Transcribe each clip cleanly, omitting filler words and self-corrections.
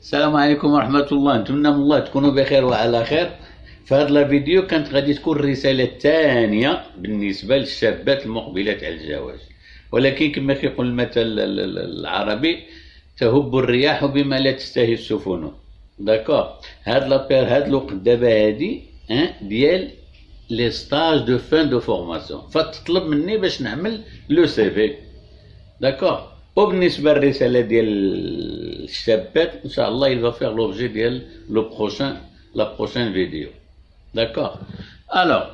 السلام عليكم ورحمة الله. نتمنى من الله تكونوا بخير وعلى خير. في هذا الفيديو كانت غادي تكون الرسالة الثانية بالنسبة للشابات المقبلات على الزواج، ولكن كما كيقول المثل العربي تهب الرياح بما لا تستهي السفن. داكور. هاد الوقت دابا هادي ديال لي ستاج دو فان دو فورماسيون، فتطلب مني باش نعمل لو سي في. داكور. وبالنسبة للرسالة ديال الشابات إن شاء الله il va faire l'objet ديال la prochaine vidéo. D'accord. Alors,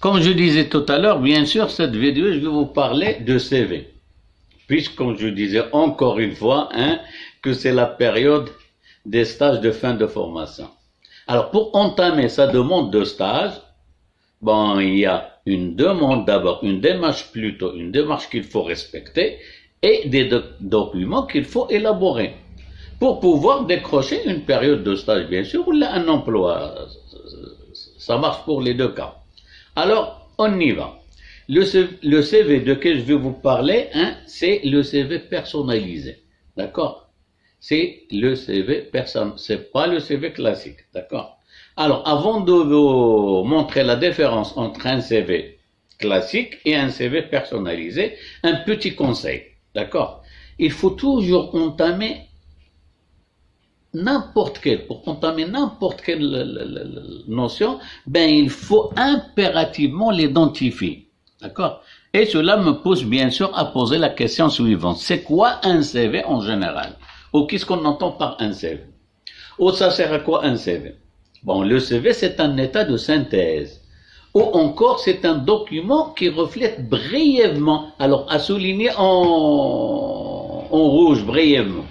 comme je disais tout à l'heure, bien sûr, cette vidéo, je vais vous parler de CV. Puisque, comme je disais encore une fois, que c'est la période des stages de fin de formation. Alors, pour entamer sa demande de stage, bon, il y a une demande d'abord, une démarche qu'il faut respecter et des documents qu'il faut élaborer pour pouvoir décrocher une période de stage, bien sûr, ou un emploi. Ça marche pour les deux cas. Alors, on y va. Le CV de que je vais vous parler, c'est le CV personnalisé. D'accord? C'est le CV personnalisé. C'est pas le CV classique. D'accord? Alors, avant de vous montrer la différence entre un CV classique et un CV personnalisé, un petit conseil. D'accord? Il faut toujours entamer pour entamer n'importe quelle notion, il faut impérativement l'identifier. D'accord? Et cela me pousse bien sûr à poser la question suivante. C'est quoi un CV en général? Ou qu'est-ce qu'on entend par un CV? Ou ça sert à quoi un CV? Bon, le CV c'est un état de synthèse. Ou encore c'est un document qui reflète brièvement, alors à souligner en rouge brièvement.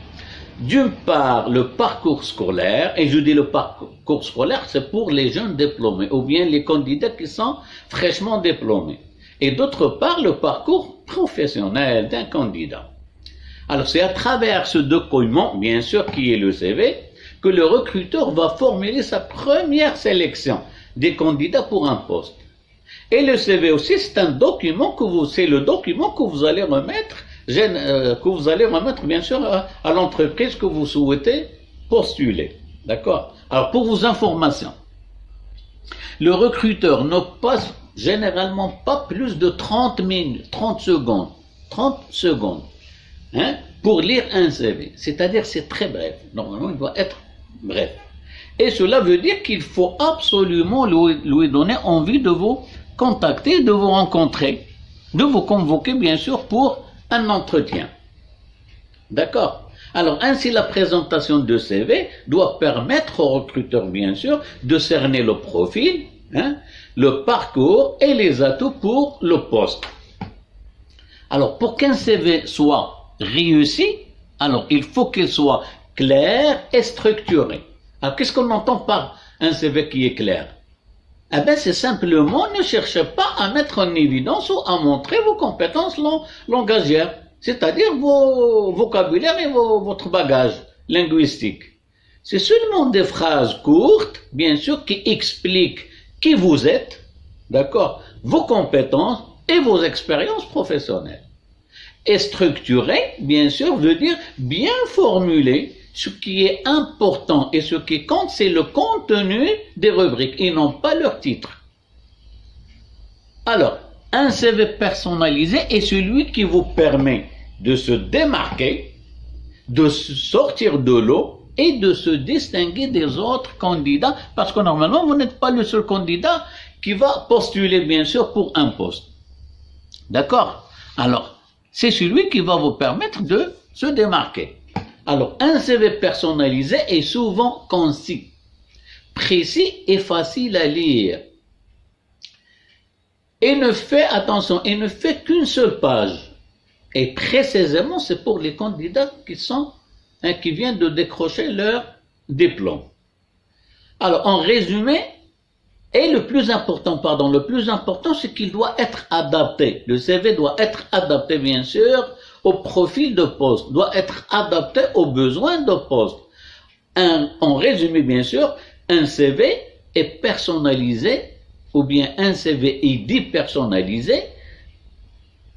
D'une part, le parcours scolaire, et je dis le parcours scolaire, c'est pour les jeunes diplômés, ou bien les candidats qui sont fraîchement diplômés. Et d'autre part, le parcours professionnel d'un candidat. Alors, c'est à travers ce document, bien sûr, qui est le CV, que le recruteur va formuler sa première sélection des candidats pour un poste. Et le CV aussi, c'est le document que vous allez remettre bien sûr à l'entreprise que vous souhaitez postuler. D'accord? Alors pour vos informations, le recruteur ne passe généralement pas plus de 30 secondes pour lire un CV. C'est-à-dire c'est très bref. Normalement il doit être bref. Et cela veut dire qu'il faut absolument lui donner envie de vous contacter, de vous rencontrer, de vous convoquer bien sûr pour un entretien. D'accord? Alors, ainsi, la présentation de CV doit permettre au recruteur, bien sûr, de cerner le profil, le parcours et les atouts pour le poste. Alors, pour qu'un CV soit réussi, alors, il faut qu'il soit clair et structuré. Alors, qu'est-ce qu'on entend par un CV qui est clair? Eh bien, c'est simplement, ne cherchez pas à mettre en évidence ou à montrer vos compétences langagières, c'est-à-dire vos vocabulaires et votre bagage linguistique. C'est seulement des phrases courtes, bien sûr, qui expliquent qui vous êtes, d'accord, vos compétences et vos expériences professionnelles. Et structuré, bien sûr, veut dire bien formulé. Ce qui est important et ce qui compte, c'est le contenu des rubriques et non pas leur titre. Alors, un CV personnalisé est celui qui vous permet de se démarquer, de sortir de l'eau et de se distinguer des autres candidats, parce que normalement, vous n'êtes pas le seul candidat qui va postuler, bien sûr, pour un poste. D'accord? Alors, c'est celui qui va vous permettre de se démarquer. Alors, un CV personnalisé est souvent concis, précis et facile à lire. Et ne fait qu'une seule page. Et précisément, c'est pour les candidats qui viennent de décrocher leur diplôme. Alors, en résumé, le plus important, c'est qu'il doit être adapté. Le CV doit être adapté, bien sûr, au profil de poste, doit être adapté aux besoins de poste. En résumé, bien sûr, un CV est personnalisé, ou bien un CV est dit personnalisé,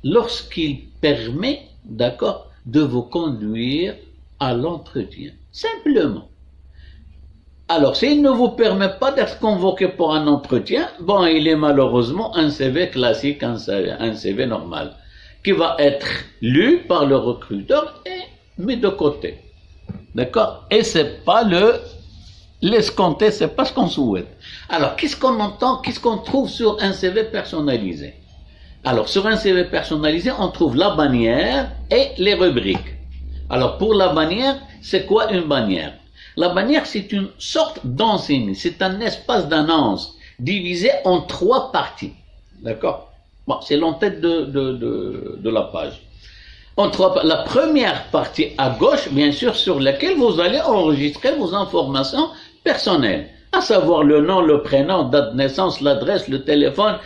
lorsqu'il permet, d'accord, de vous conduire à l'entretien. Simplement. Alors, s'il ne vous permet pas d'être convoqué pour un entretien, bon, il est malheureusement un CV classique, un CV normal, qui va être lu par le recruteur et mis de côté. D'accord? Et c'est pas l'escompté, c'est pas ce qu'on souhaite. Alors, qu'est-ce qu'on entend, qu'est-ce qu'on trouve sur un CV personnalisé? Alors, sur un CV personnalisé, on trouve la bannière et les rubriques. Alors, pour la bannière, c'est quoi une bannière? La bannière, c'est une sorte d'enseigne, c'est un espace d'annonce divisé en 3 parties. D'accord? Bon, c'est l'entête de la page. La première partie à gauche, bien sûr, sur laquelle vous allez enregistrer vos informations personnelles, à savoir le nom, le prénom, date de naissance, l'adresse, le téléphone,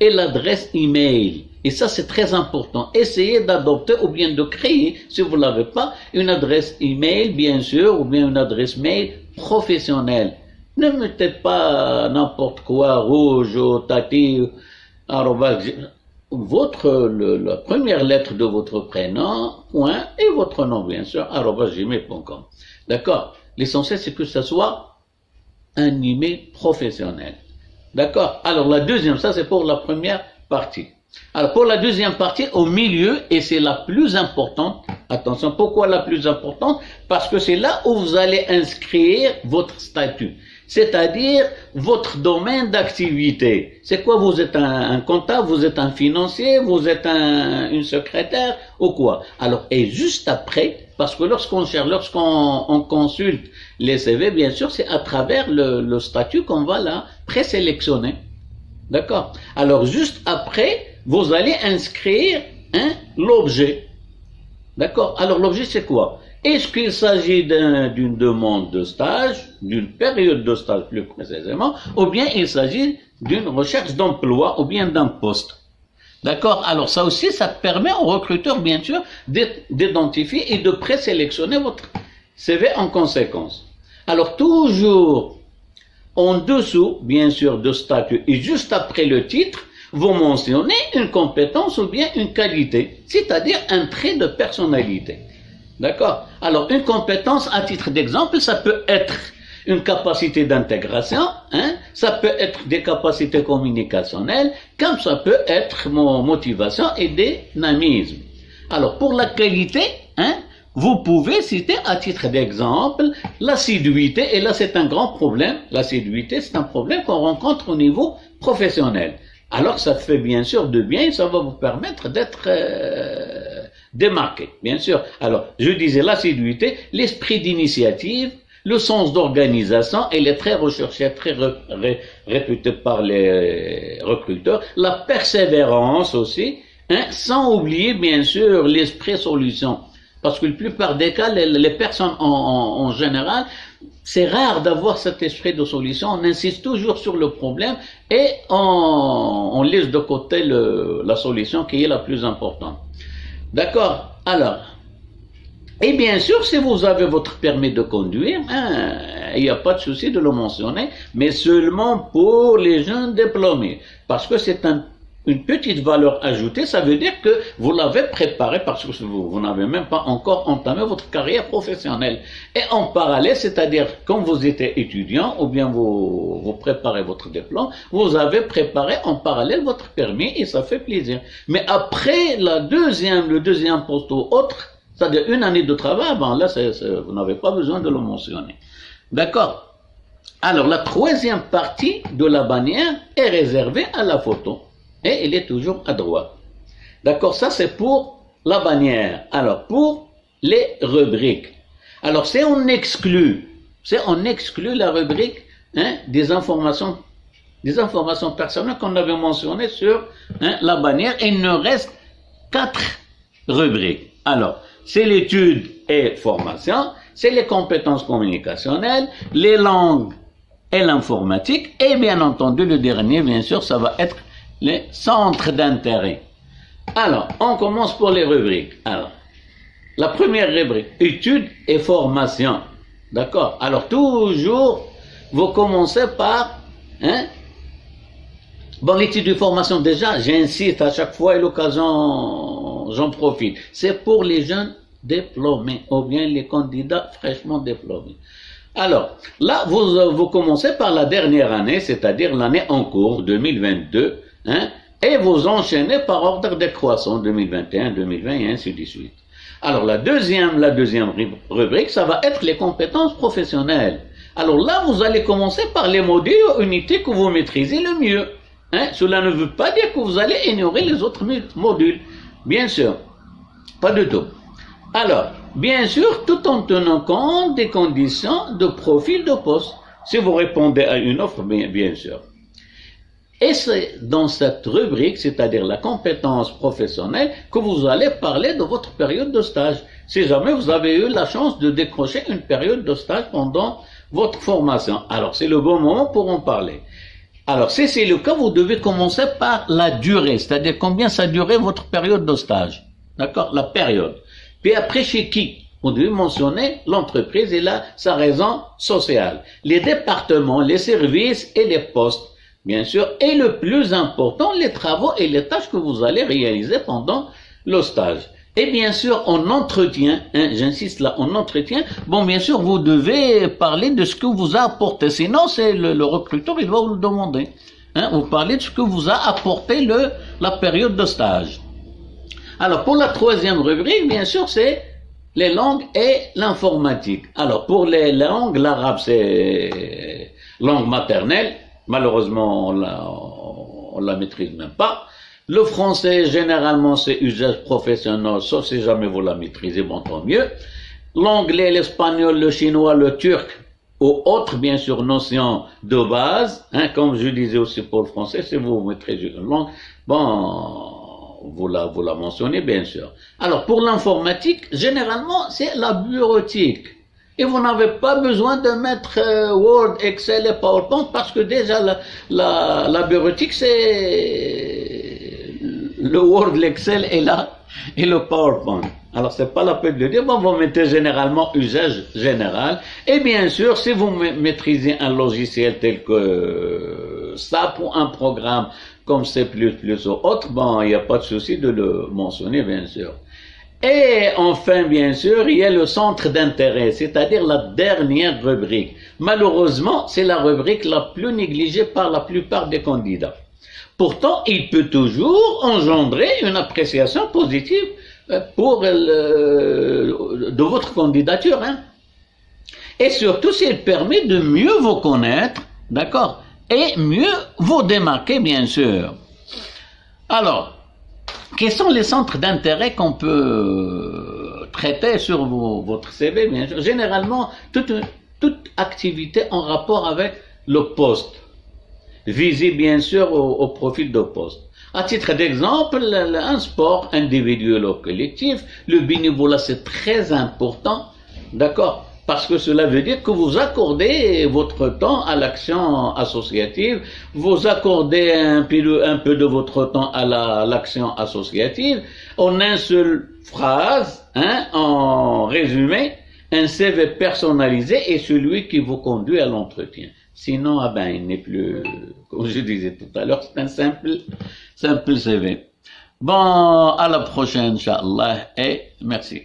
et l'adresse email. Et ça, c'est très important. Essayez d'adopter ou bien de créer, si vous ne l'avez pas, une adresse email, bien sûr, ou bien une adresse mail professionnelle. Ne mettez pas n'importe quoi, rouge ou tati, arobase. La première lettre de votre prénom, point, et votre nom, bien sûr, @gmail.com. D'accord? L'essentiel, c'est que ce soit un email professionnel. D'accord? Alors, la deuxième, ça, c'est pour la première partie. Alors, pour la deuxième partie, au milieu, et c'est la plus importante, attention, pourquoi la plus importante? Parce que c'est là où vous allez inscrire votre statut. C'est-à-dire votre domaine d'activité. C'est quoi? Vous êtes un comptable, vous êtes un financier, vous êtes une secrétaire ou quoi? Alors, et juste après, parce que lorsqu'on consulte les CV, bien sûr, c'est à travers le statut qu'on va là présélectionner. D'accord? Alors, juste après, vous allez inscrire l'objet. D'accord? Alors, l'objet, c'est quoi? Est-ce qu'il s'agit d'une demande de stage, d'une période de stage plus précisément, ou bien il s'agit d'une recherche d'emploi ou bien d'un poste? D'accord? Alors ça aussi, ça permet au recruteur, bien sûr, d'identifier et de présélectionner votre CV en conséquence. Alors toujours en dessous, bien sûr, de statut et juste après le titre, vous mentionnez une compétence ou bien une qualité, c'est-à-dire un trait de personnalité. D'accord? Alors, une compétence, à titre d'exemple, ça peut être une capacité d'intégration, ça peut être des capacités communicationnelles, comme ça peut être motivation et dynamisme. Alors, pour la qualité, vous pouvez citer à titre d'exemple l'assiduité, et là c'est un grand problème. L'assiduité, c'est un problème qu'on rencontre au niveau professionnel. Alors, ça fait bien sûr de bien, ça va vous permettre d'être démarqué, bien sûr. Alors, je disais l'assiduité, l'esprit d'initiative, le sens d'organisation, elle est très recherchée, très réputée par les recruteurs, la persévérance aussi, sans oublier bien sûr l'esprit solution. Parce que la plupart des cas, les personnes en général, c'est rare d'avoir cet esprit de solution. On insiste toujours sur le problème et on laisse de côté la solution qui est la plus importante. D'accord? Alors, et bien sûr, si vous avez votre permis de conduire, il n'y a pas de souci de le mentionner, mais seulement pour les jeunes diplômés. Parce que c'est une petite valeur ajoutée, ça veut dire que vous l'avez préparé parce que vous n'avez même pas encore entamé votre carrière professionnelle. Et en parallèle, c'est-à-dire quand vous étiez étudiant ou bien vous préparez votre diplôme, vous avez préparé en parallèle votre permis et ça fait plaisir. Mais après le deuxième poste ou autre, c'est-à-dire une année de travail, bon là, vous n'avez pas besoin de le mentionner. D'accord? Alors, la troisième partie de la bannière est réservée à la photo. Et elle est toujours à droite. D'accord? Ça, c'est pour la bannière. Alors, pour les rubriques. Alors, si on exclut la rubrique des informations personnelles qu'on avait mentionnées sur la bannière, il ne reste 4 rubriques. Alors, c'est l'étude et formation, c'est les compétences communicationnelles, les langues et l'informatique, et bien entendu, le dernier, bien sûr, ça va être les centres d'intérêt. Alors, on commence pour les rubriques. Alors, la première rubrique, études et formation. D'accord? Alors, toujours, vous commencez par, bon, l'étude de formation, déjà, j'insiste à chaque fois et l'occasion, j'en profite. C'est pour les jeunes diplômés, ou bien les candidats fraîchement diplômés. Alors, là, vous commencez par la dernière année, c'est-à-dire l'année en cours, 2022, hein, et vous enchaînez par ordre décroissant, 2021, 2020, et ainsi de suite. Alors, la deuxième rubrique, ça va être les compétences professionnelles. Alors là, vous allez commencer par les modules ou unités que vous maîtrisez le mieux. Hein? Cela ne veut pas dire que vous allez ignorer les autres modules. Bien sûr, pas du tout. Alors, bien sûr, tout en tenant compte des conditions de profil de poste. Si vous répondez à une offre, bien sûr. Et c'est dans cette rubrique, c'est-à-dire la compétence professionnelle, que vous allez parler de votre période de stage. Si jamais vous avez eu la chance de décrocher une période de stage pendant votre formation. Alors, c'est le bon moment pour en parler. Alors, si c'est le cas, vous devez commencer par la durée, c'est-à-dire combien ça a duré votre période de stage. D'accord? La période. Puis après, chez qui? Vous devez mentionner l'entreprise et sa raison sociale. Les départements, les services et les postes, bien sûr. Et le plus important, les travaux et les tâches que vous allez réaliser pendant le stage. Et bien sûr, en entretien, hein, j'insiste là, en entretien, bon, bien sûr, vous devez parler de ce que vous a apporté. Sinon, c'est le recruteur, il va vous le demander. Hein, vous parlez de ce que vous a apporté la période de stage. Alors, pour la troisième rubrique, bien sûr, c'est les langues et l'informatique. Alors, pour les langues, l'arabe, c'est langue maternelle. Malheureusement, on la maîtrise même pas. Le français, généralement, c'est usage professionnel, sauf si jamais vous la maîtrisez, bon, tant mieux. L'anglais, l'espagnol, le chinois, le turc, ou autres, bien sûr, notions de base, hein, comme je disais aussi pour le français, si vous maîtrisez une langue, bon, vous la mentionnez, bien sûr. Alors, pour l'informatique, généralement, c'est la bureautique. Et vous n'avez pas besoin de mettre Word, Excel et PowerPoint parce que déjà la bureautique c'est le Word, l'Excel et le PowerPoint. Alors c'est pas la peine de dire, bon, vous mettez généralement usage général. Et bien sûr, si vous maîtrisez un logiciel tel que SAP ou un programme comme C++ ou autre, bon, il n'y a pas de souci de le mentionner, bien sûr. Et enfin, bien sûr, il y a le centre d'intérêt, c'est-à-dire la dernière rubrique. Malheureusement, c'est la rubrique la plus négligée par la plupart des candidats. Pourtant, il peut toujours engendrer une appréciation positive de votre candidature. Hein. Et surtout, s'il permet de mieux vous connaître, d'accord, et mieux vous démarquer, bien sûr. Alors, quels sont les centres d'intérêt qu'on peut traiter sur votre CV, bien sûr? Généralement, toute activité en rapport avec le poste, visée bien sûr au profil de poste. À titre d'exemple, un sport individuel ou collectif, le bénévolat c'est très important, d'accord? Parce que cela veut dire que vous accordez votre temps à l'action associative, vous accordez un peu de votre temps à l'action associative. En une seule phrase, hein, en résumé, un CV personnalisé est celui qui vous conduit à l'entretien. Sinon, ah ben, il n'est plus, comme je disais tout à l'heure, c'est un simple CV. Bon, à la prochaine, Inch'Allah, et merci.